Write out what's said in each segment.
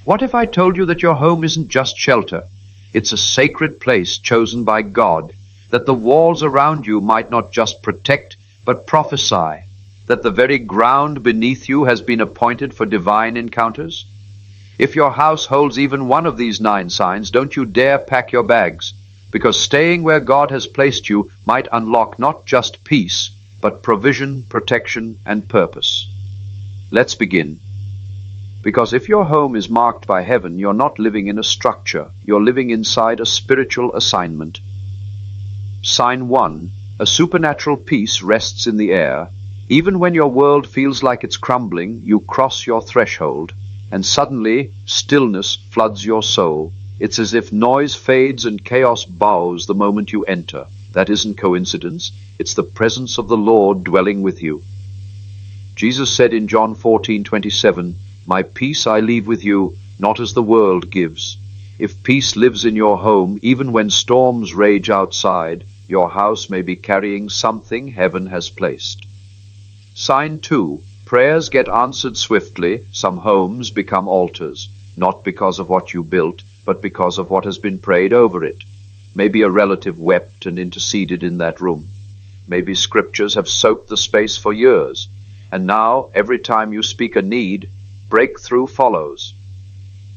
What if I told you that your home isn't just shelter? It's a sacred place chosen by God, that the walls around you might not just protect, but prophesy, that the very ground beneath you has been appointed for divine encounters? If your house holds even one of these 9 signs, don't you dare pack your bags, because staying where God has placed you might unlock not just peace, but provision, protection, and purpose. Let's begin. Because if your home is marked by heaven, you're not living in a structure, you're living inside a spiritual assignment. Sign 1, a supernatural peace rests in the air. Even when your world feels like it's crumbling, you cross your threshold, and suddenly stillness floods your soul. It's as if noise fades and chaos bows the moment you enter. That isn't coincidence. It's the presence of the Lord dwelling with you. Jesus said in John 14:27, "My peace I leave with you, not as the world gives." If peace lives in your home, even when storms rage outside, your house may be carrying something heaven has placed. Sign 2. Prayers get answered swiftly. Some homes become altars, not because of what you built, but because of what has been prayed over it. Maybe a relative wept and interceded in that room. Maybe scriptures have soaked the space for years, and now, every time you speak a need, breakthrough follows.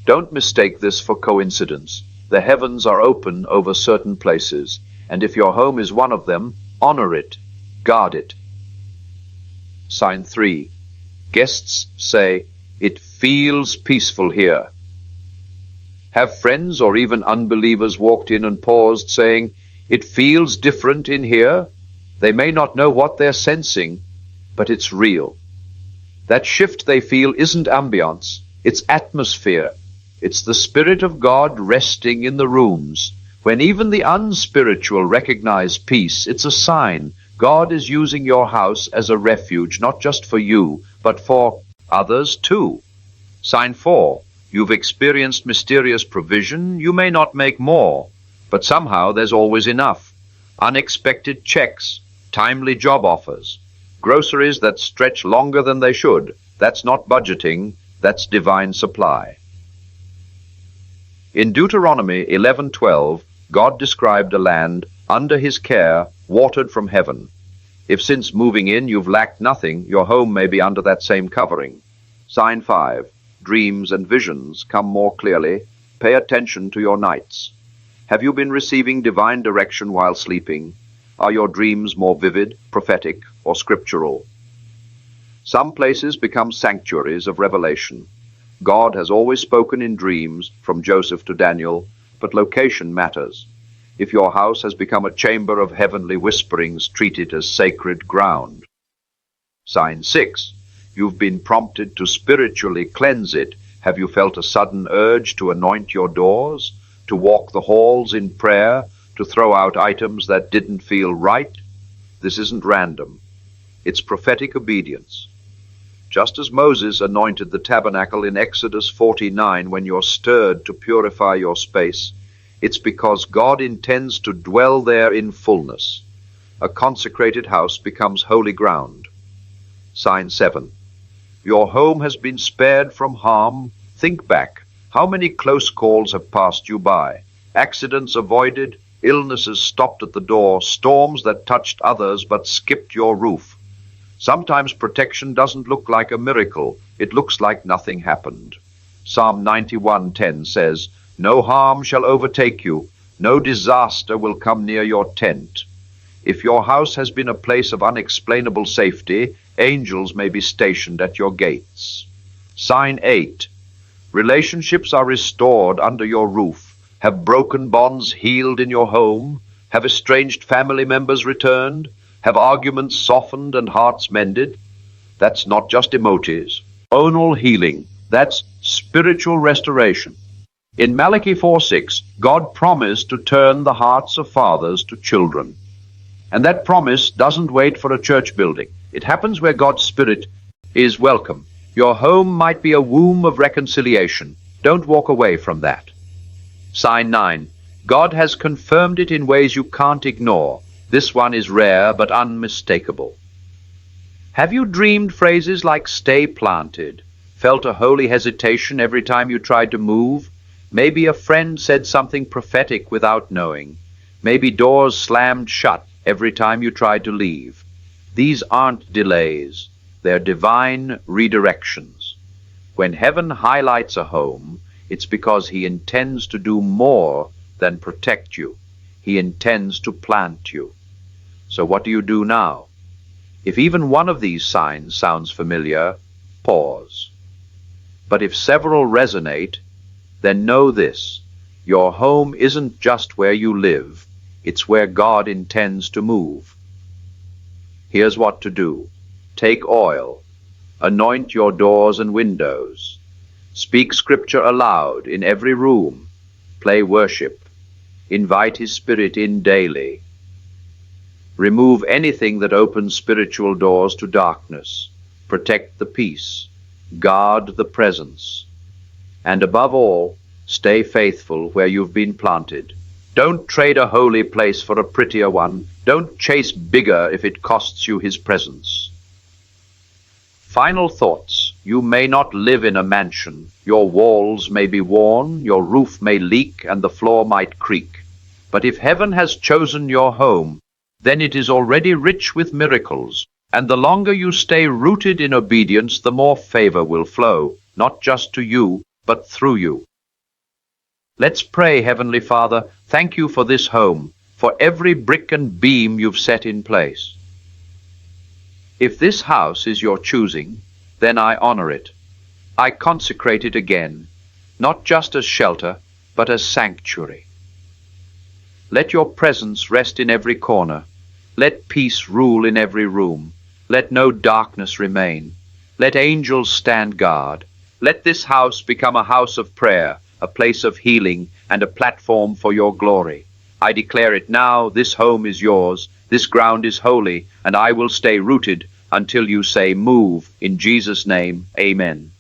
Don't mistake this for coincidence. The heavens are open over certain places, and if your home is one of them, honor it, guard it. Sign 3. Guests say, "It feels peaceful here." Have friends or even unbelievers walked in and paused, saying, "It feels different in here"? They may not know what they're sensing, but it's real. That shift they feel isn't ambience, it's atmosphere. It's the Spirit of God resting in the rooms. When even the unspiritual recognize peace, it's a sign God is using your house as a refuge, not just for you, but for others too. Sign 4. You've experienced mysterious provision. You may not make more, but somehow there's always enough. Unexpected checks, timely job offers, groceries that stretch longer than they should. That's not budgeting, that's divine supply. In Deuteronomy 11:12, God described a land under his care, watered from heaven. If since moving in you've lacked nothing, your home may be under that same covering. Sign 5. Dreams and visions come more clearly. Pay attention to your nights. Have you been receiving divine direction while sleeping? Are your dreams more vivid, prophetic, or scriptural? Some places become sanctuaries of revelation. God has always spoken in dreams, from Joseph to Daniel, but location matters. If your house has become a chamber of heavenly whisperings, treat it as sacred ground. Sign 6. You've been prompted to spiritually cleanse it. Have you felt a sudden urge to anoint your doors, to walk the halls in prayer, to throw out items that didn't feel right? This isn't random. It's prophetic obedience. Just as Moses anointed the tabernacle in Exodus 49 when you're stirred to purify your space, it's because God intends to dwell there in fullness. A consecrated house becomes holy ground. Sign 7. Your home has been spared from harm. Think back. How many close calls have passed you by? Accidents avoided, illnesses stopped at the door, storms that touched others but skipped your roof. Sometimes protection doesn't look like a miracle. It looks like nothing happened. Psalm 91:10 says, "No harm shall overtake you. No disaster will come near your tent." If your house has been a place of unexplainable safety, angels may be stationed at your gates. Sign 8. Relationships are restored under your roof. Have broken bonds healed in your home? Have estranged family members returned? Have arguments softened and hearts mended? That's not just emojis. Tonal healing. That's spiritual restoration. In Malachi 4:6, God promised to turn the hearts of fathers to children. And that promise doesn't wait for a church building. It happens where God's Spirit is welcome. Your home might be a womb of reconciliation. Don't walk away from that. Sign 9. God has confirmed it in ways you can't ignore. This one is rare but unmistakable. Have you dreamed phrases like "stay planted"? Felt a holy hesitation every time you tried to move? Maybe a friend said something prophetic without knowing. Maybe doors slammed shut every time you tried to leave. These aren't delays. They're divine redirections. When heaven highlights a home, it's because he intends to do more than protect you. He intends to plant you. So what do you do now? If even one of these signs sounds familiar, pause. But if several resonate, then know this: your home isn't just where you live, it's where God intends to move. Here's what to do. Take oil. Anoint your doors and windows. Speak scripture aloud in every room. Play worship. Invite His Spirit in daily. Remove anything that opens spiritual doors to darkness. Protect the peace. Guard the presence. And above all, stay faithful where you've been planted. Don't trade a holy place for a prettier one. Don't chase bigger if it costs you His presence. Final thoughts. You may not live in a mansion. Your walls may be worn, your roof may leak, and the floor might creak. But if heaven has chosen your home, then it is already rich with miracles. And the longer you stay rooted in obedience, the more favor will flow, not just to you, but through you. Let's pray. Heavenly Father, thank you for this home, for every brick and beam you've set in place. If this house is your choosing, then I honor it. I consecrate it again, not just as shelter, but as sanctuary. Let your presence rest in every corner. Let peace rule in every room. Let no darkness remain. Let angels stand guard. Let this house become a house of prayer, a place of healing, and a platform for your glory. I declare it now: this home is yours, this ground is holy, and I will stay rooted until you say move. In Jesus' name, amen.